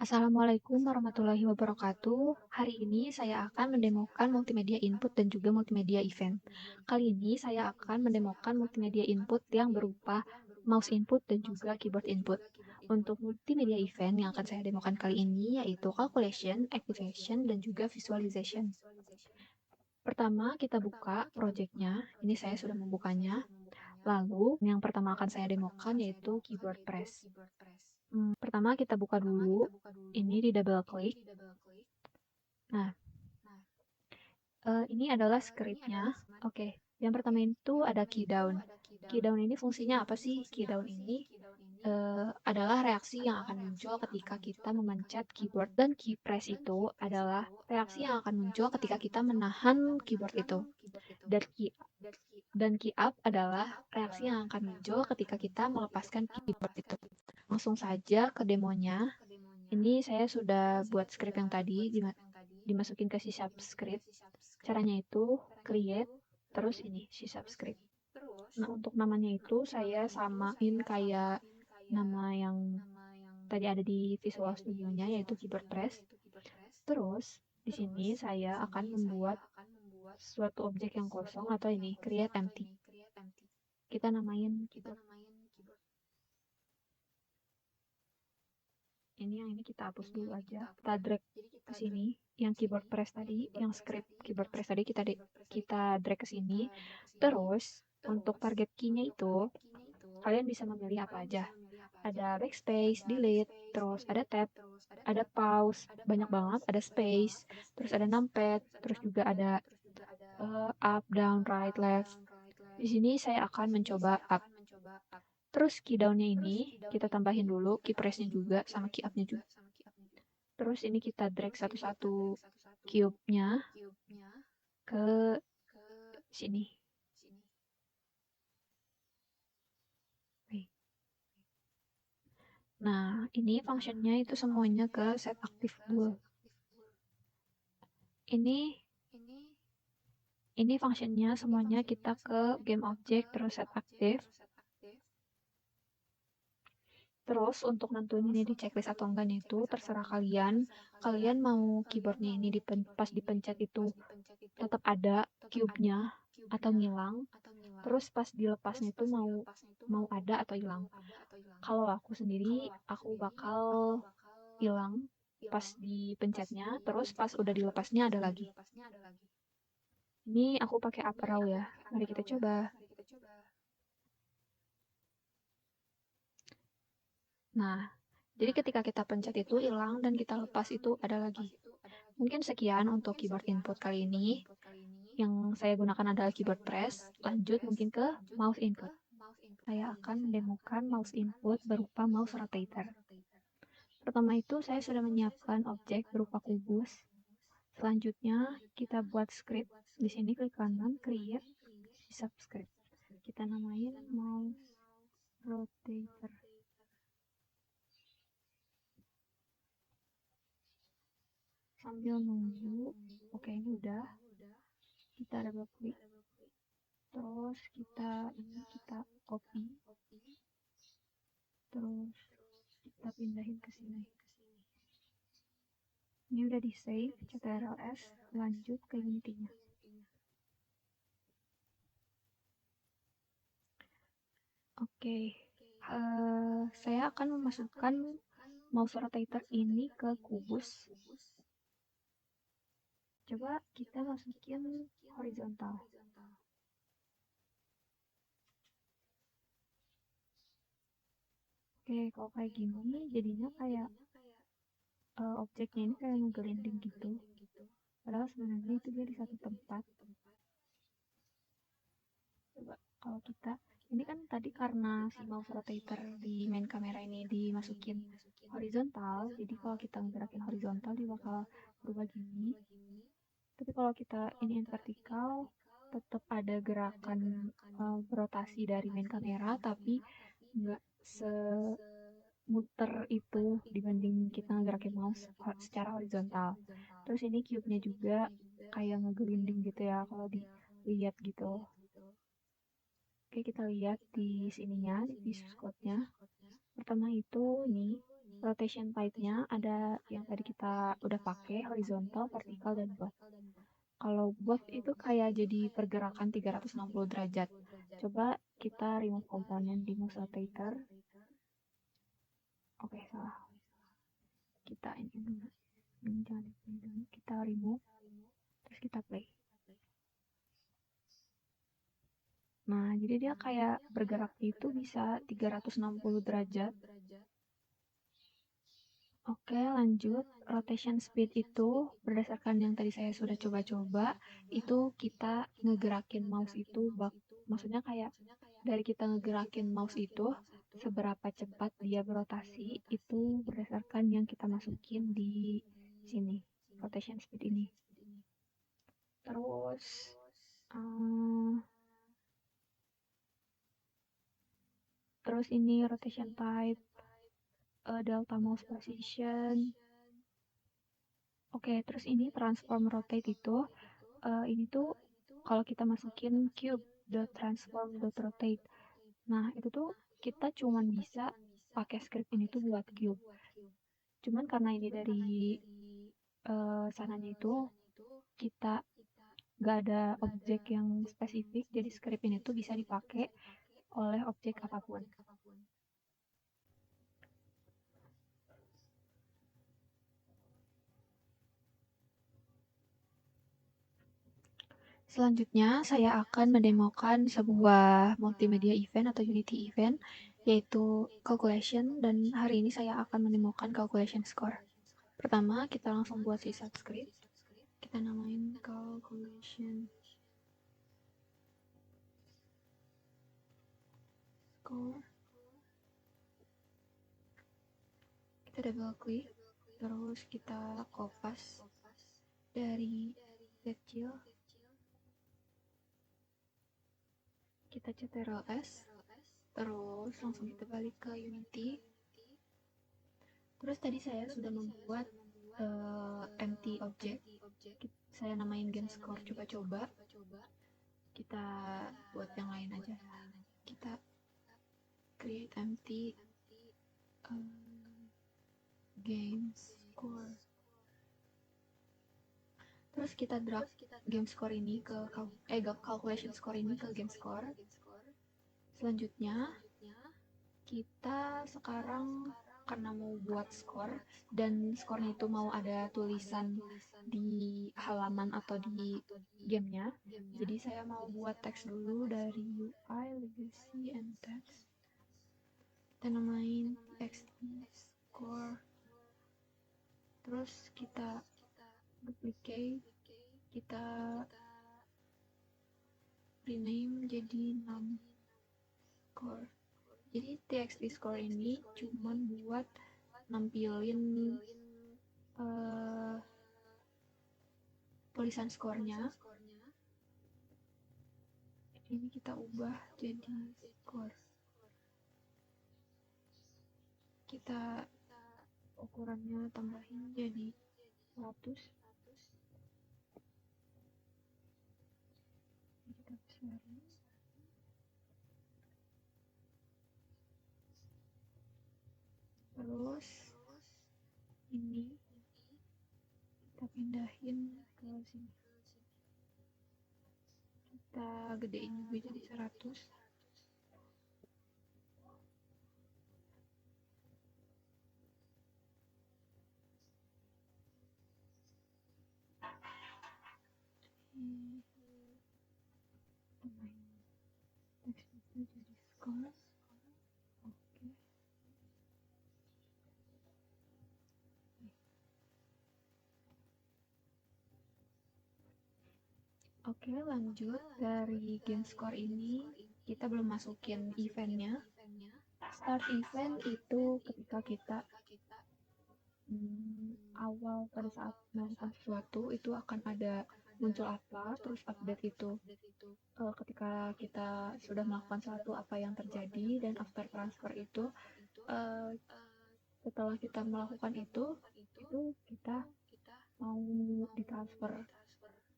Assalamualaikum warahmatullahi wabarakatuh. Hari ini saya akan mendemokan multimedia input dan juga multimedia event. Kali ini saya akan mendemokan multimedia input yang berupa mouse input dan juga keyboard input. Untuk multimedia event yang akan saya demokan kali ini yaitu calculation, activation, dan juga visualization. Pertama, kita buka projectnya. Ini saya sudah membukanya. Lalu, yang pertama akan saya demokan yaitu keyboard press. Pertama kita buka dulu, ini di double klik. Nah, ini adalah scriptnya. Oke, yang pertama itu ada key down. Key down ini fungsinya apa sih? Key down ini adalah reaksi yang akan muncul ketika kita memencet keyboard, dan key press itu adalah reaksi yang akan muncul ketika kita menahan keyboard itu. Dan key up adalah reaksi yang akan muncul ketika kita melepaskan keyboard itu. Langsung saja ke demonya. Ini saya sudah buat script yang tadi dimasukin ke C# script. Caranya itu create, terus ini C# script. Nah, untuk namanya itu saya samain kayak nama yang tadi ada di Visual Studio-nya, yaitu keyboard press. Terus di sini saya akan membuat suatu objek yang kosong atau ini create empty. Kita namain keyboard. Ini yang ini kita hapus dulu aja. Kita drag ke sini. Yang keyboard press tadi, yang script keyboard press tadi kita drag ke sini. Terus untuk target key-nya itu kalian bisa memilih apa aja. Ada backspace, delete, terus ada tab, ada pause, banyak banget, ada space, terus ada numpad, terus juga ada up, down, right, left. Di sini saya akan mencoba up. Terus key down-nya ini kita tambahin dulu, key press-nya juga sama key up-nya juga. Terus ini kita drag satu-satu cube-nya ke sini. Nah, ini functionnya itu semuanya ke set active dulu. Ini functionnya semuanya kita ke game object terus set active. Terus untuk nentuin ini di checklist atau enggaknya itu terserah kalian. Kalian mau keyboardnya ini pas dipencet itu tetap ada cube-nya atau ngilang. Terus pas dilepasnya itu mau ada atau hilang. Kalau aku sendiri, aku bakal hilang pas dipencetnya, terus pas udah dilepasnya ada lagi. Ini aku pakai up arrow ya. Mari kita coba. Nah, jadi ketika kita pencet itu hilang dan kita lepas itu ada lagi. Mungkin sekian untuk keyboard input kali ini. Yang saya gunakan adalah keyboard press. Lanjut mungkin ke mouse input. Saya akan mendemokan mouse input berupa mouse rotator. Pertama itu saya sudah menyiapkan objek berupa kubus. Selanjutnya kita buat script. Di sini klik kanan, create, subscript. Kita namain mouse rotator. Sambil nunggu, oke ini udah. Kita double klik. Terus kita copy. Terus kita pindahin ke sini. Ini udah di save, ctrls, lanjut ke Unity-nya. Oke, saya akan memasukkan mouse rotator ini ke kubus. Coba kita masukin horizontal. Oke, kalau kayak gini jadinya kayak objeknya ini kayak ngegelinding gitu. Padahal sebenarnya itu dia di satu tempat. Coba kalau kita, ini kan tadi karena si mouse rotator di main kamera ini dimasukin horizontal, jadi kalau kita ngerakin horizontal dia bakal berubah gini. Tapi kalau kita iniin vertikal, tetap ada gerakan rotasi dari main kamera, tapi nggak semuter itu dibanding kita ngegerakin mouse secara horizontal. Terus ini cube-nya juga kayak ngegelinding gitu ya kalau dilihat gitu. Oke, kita lihat di sininya, di source code-nya. Pertama itu ini rotation type-nya ada yang tadi kita udah pakai, horizontal, vertikal, dan buff. Kalau buff itu kayak jadi pergerakan 360 derajat. Coba kita remove komponen di mouse rotator. Oke, salah. Kita ini dulu. Jangan ini dulu. Kita remove, terus kita play. Nah, jadi dia kayak bergerak itu bisa 360 derajat. Oke, lanjut. Rotation speed itu berdasarkan yang tadi saya sudah coba-coba, itu kita ngegerakin mouse itu maksudnya kayak dari kita ngegerakin mouse itu seberapa cepat dia berotasi itu berdasarkan yang kita masukin di sini, rotation speed ini. Terus ini rotation type, delta mouse position. Oke, terus ini transform rotate itu, ini tuh kalau kita masukin cube dot transform dot rotate. Nah, itu tuh kita cuman bisa pakai script ini tuh buat cube. Cuman karena ini dari sananya itu kita nggak ada objek yang spesifik, jadi script ini tuh bisa dipakai oleh objek apapun. Selanjutnya, saya akan mendemokan sebuah multimedia event atau Unity event, yaitu calculation, dan hari ini saya akan mendemokan calculation score. Pertama, kita langsung buat si subscript. Kita namain calculation score. Kita double klik, terus kita kopas dari kecil. Kita ctrl S, terus langsung kita balik ke Unity. Terus tadi saya sudah membuat empty object, saya namain game score coba-coba. Kita buat yang lain aja, kita create empty game score. Terus kita drag game score ini ke calculation score ini ke game score. Selanjutnya kita sekarang karena mau buat skor dan skornya itu mau ada tulisan di halaman atau di gamenya, jadi saya mau buat teks dulu dari UI legacy and text. Kita namain txt score, terus kita duplicate, kita rename jadi num score. Jadi txt score ini cuman buat nampilin tulisan skornya. Ini kita ubah jadi skor. Kita ukurannya tambahin jadi 100. Kita besarin. Terus ini kita pindahin ke sini. Kita gedein juga jadi 100. Teks itu jadi skor. Oke, lanjut dari game score ini kita belum masukin eventnya. Start event itu ketika kita awal pada saat melakukan sesuatu itu akan ada muncul apa, terus update itu ketika kita sudah melakukan sesuatu apa yang terjadi, dan after transfer itu setelah kita melakukan itu kita mau ditransfer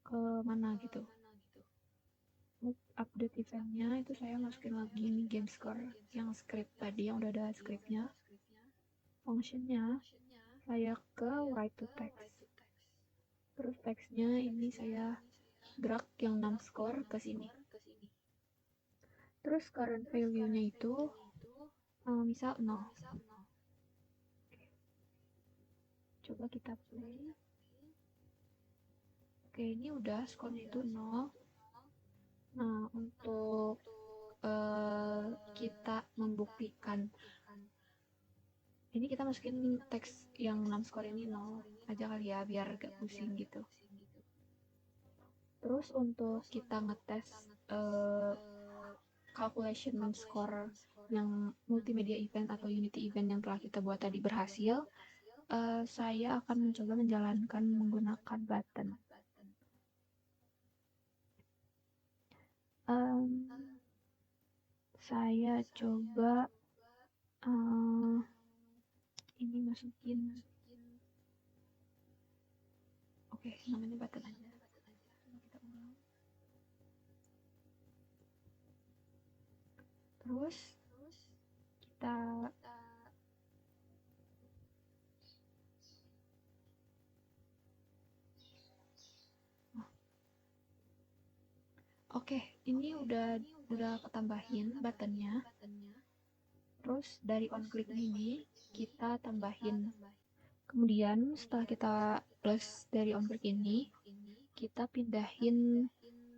ke mana gitu. Update eventnya itu saya masukin lagi nih game score yang script tadi yang udah ada scriptnya. functionnya saya ke write to text. Terus teksnya ini saya drag yang numscore ke sini. Terus current value-nya itu misal 0. Coba kita play. Oke, ini udah skornya itu 0. Nah, untuk kita membuktikan ini, kita masukin teks yang 6 skor ini 0 aja kali ya, biar gak pusing gitu. Terus untuk kita ngetes calculation score yang multimedia event atau unity event yang telah kita buat tadi berhasil, saya akan mencoba menjalankan menggunakan button. Saya coba ini masukin, oke, namanya button aja. Kita ulang. Terus kita oke, ini udah ketambahin buttonnya. Terus dari on click ini kita tambahin. Kemudian setelah kita plus dari on click ini, kita pindahin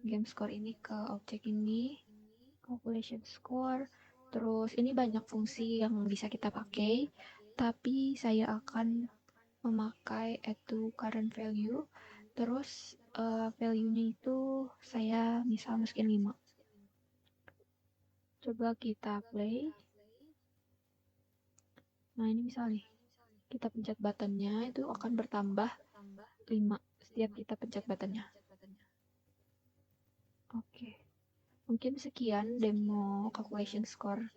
game score ini ke objek ini, calculation score. Terus ini banyak fungsi yang bisa kita pakai, tapi saya akan memakai add to current value. Terus value-nya itu saya misal masukin 5. Coba kita play. Nah, ini misal nih, kita pencet buttonnya itu akan bertambah 5 setiap kita pencet buttonnya. Oke, mungkin sekian demo calculation score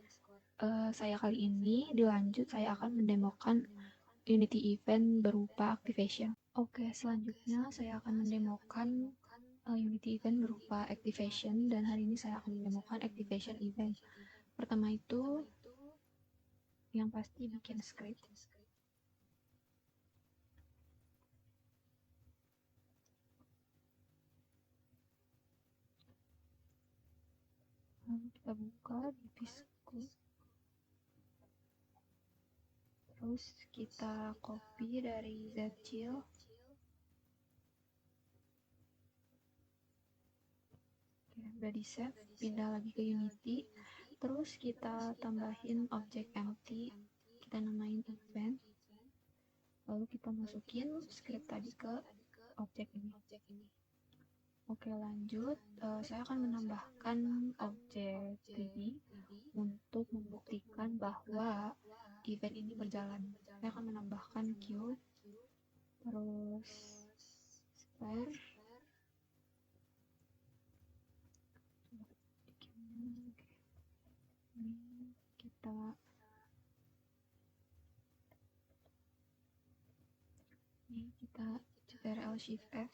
saya kali ini. Dilanjut saya akan mendemokan unity event berupa activation. Oke, selanjutnya saya akan mendemokan unity event berupa activation, dan hari ini saya akan mendemokan activation event. Pertama itu yang pasti bikin script. Lalu kita buka di Visco. Terus kita copy dari Zchill. Oke, udah di save, pindah lagi ke Unity. Terus kita tambahin objek empty, kita namain event. Lalu kita masukin script tadi ke objek ini. Oke, lanjut. Saya akan menambahkan objek 3D untuk membuktikan bahwa event ini berjalan. Saya akan menambahkan cube, terus sphere, ini kita Ctrl Shift F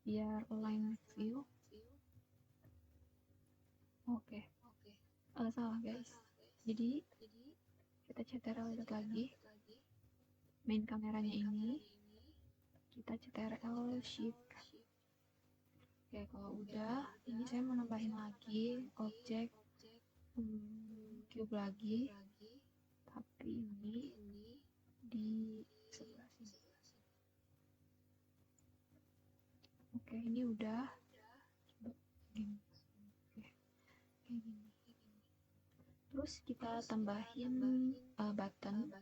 biar align with view. Oke. Salah guys, jadi kita Ctrl lagi main kameranya ini, kita Ctrl Shift. Oke, kalau udah, ini saya mau nambahin lagi objek cube lagi, tapi ini di sebelah sini. Oke, ini udah. Coba gini. Oke, kayak gini. Terus kita tambahin button.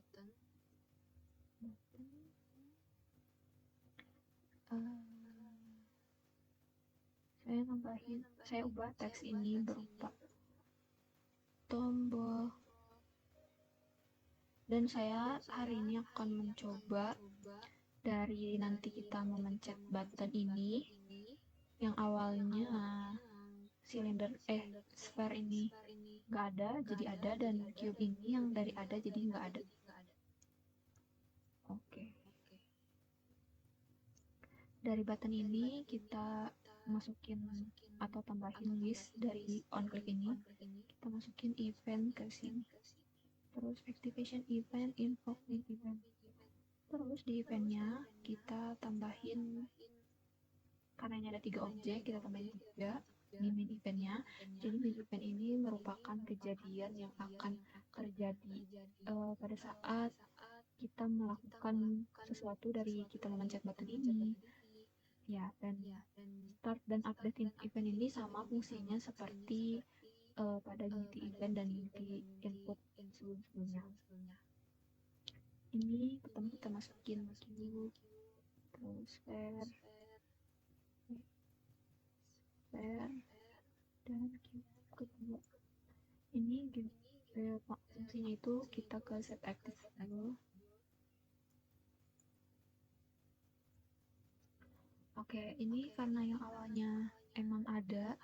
Saya ubah teks ini berupa tombol. Dan saya hari ini akan mencoba dari nanti kita memencet button ini, yang awalnya sphere ini nggak ada jadi ada, dan cube ini yang dari ada jadi nggak ada. Oke. Dari button ini kita masukin atau tambahin list dari on click ini, kita masukin event ke sini. Terus activation event, invoke new event. Terus di eventnya kita tambahin, karena ini ada 3 objek, kita tambahin 3 di main eventnya. Jadi main event ini merupakan kejadian yang akan terjadi pada saat kita melakukan sesuatu dari kita memencet button ini. Ya, dan start dan update event ini sama fungsinya seperti pada Unity event dan Unity input sebelum-sebelumnya. Ini pertama kita masukin queue, terus spare, dan queue kedua. Ini fungsinya itu kita ke set active dulu. Oke, ini karena yang awalnya emang ada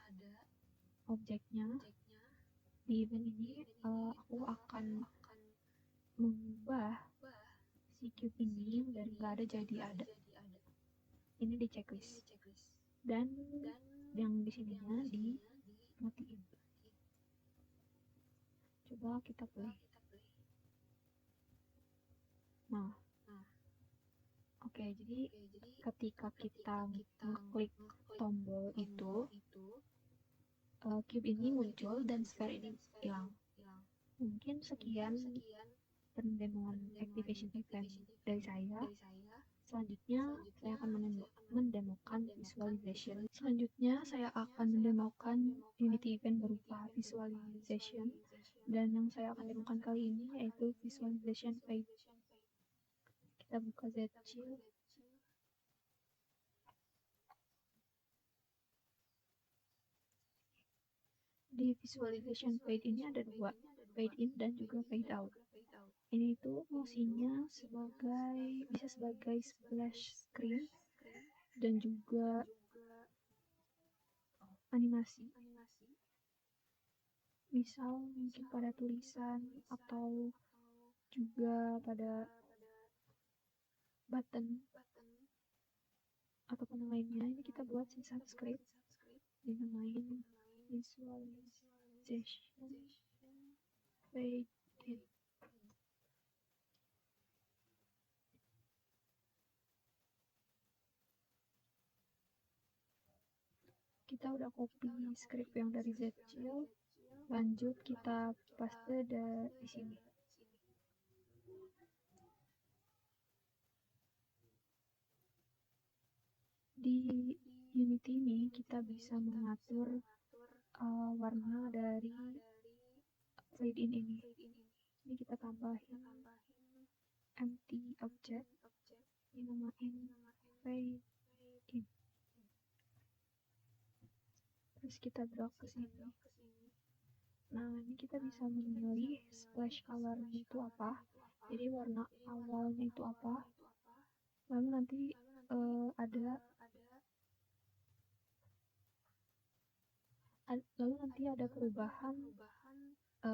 objeknya di event ini, aku akan mengubah si cube ini dari nggak ada jadi ada. Ini di checklist, dan yang di sininya dimatiin. Coba kita play. Nah, oke, jadi ketika kita ngeklik tombol itu, cube ini muncul dan sphere ini hilang. Mungkin sekian pendemoan activation event dari saya. Selanjutnya saya akan mendemokan visualization. Selanjutnya saya akan mendemokan Unity event berupa visualization, dan yang saya akan demokan kali ini yaitu visualization fade. Kita buka Zshield. Di visualization fade ini ada 2, fade in dan juga fade out. Ini itu fungsinya bisa sebagai splash screen dan juga animasi. Misal mungkin pada tulisan atau juga pada button ataupun yang lainnya. Ini kita buat si subscribe dinamain visualization fade in. Kita udah copy script yang dari Zshield, lanjut kita paste di sini. Di Unity ini kita bisa mengatur warna dari fade in ini. Ini kita tambahin empty object, dinamain fade in. Terus kita drag ke sini. Nah, ini kita bisa memilih splash color-nya itu apa. Jadi warna awalnya itu apa. Lalu nanti ada perubahan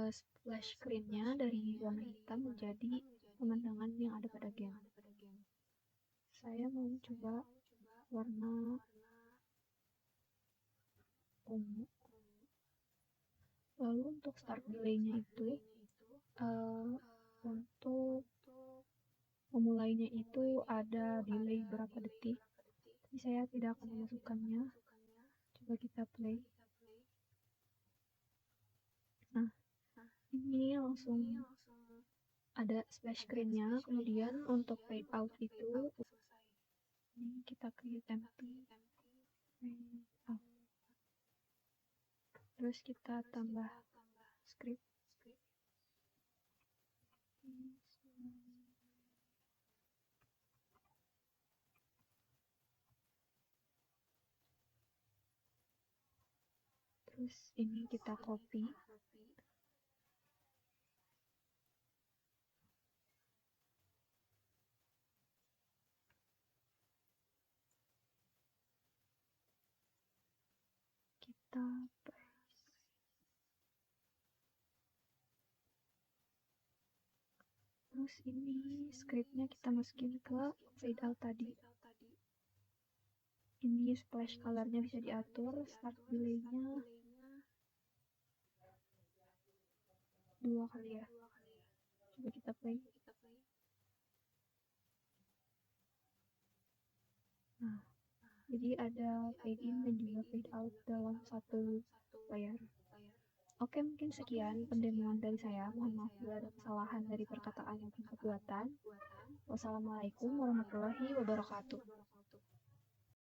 splash screen-nya dari warna hitam menjadi pemandangan yang ada pada game. Saya mau coba warna ungu. Lalu untuk start delay-nya itu untuk memulainya itu ada delay berapa detik, tapi saya tidak akan memasukkannya. Coba kita play. Nah, ini langsung ada splash screen-nya. Kemudian untuk fade out itu, ini kita create empty fade out. Terus kita tambah script. Terus ini kita copy. Kita paste. Terus ini scriptnya kita masukin ke fade out tadi. Ini splash color-nya bisa diatur, start delay-nya 2 kali ya. Coba kita play. Nah, jadi ada fade in dan juga fade out dalam satu layar. Oke, mungkin sekian pendemoan dari saya. Mohon maaf bila ada kesalahan dari perkataan maupun perbuatan. Wassalamualaikum warahmatullahi wabarakatuh.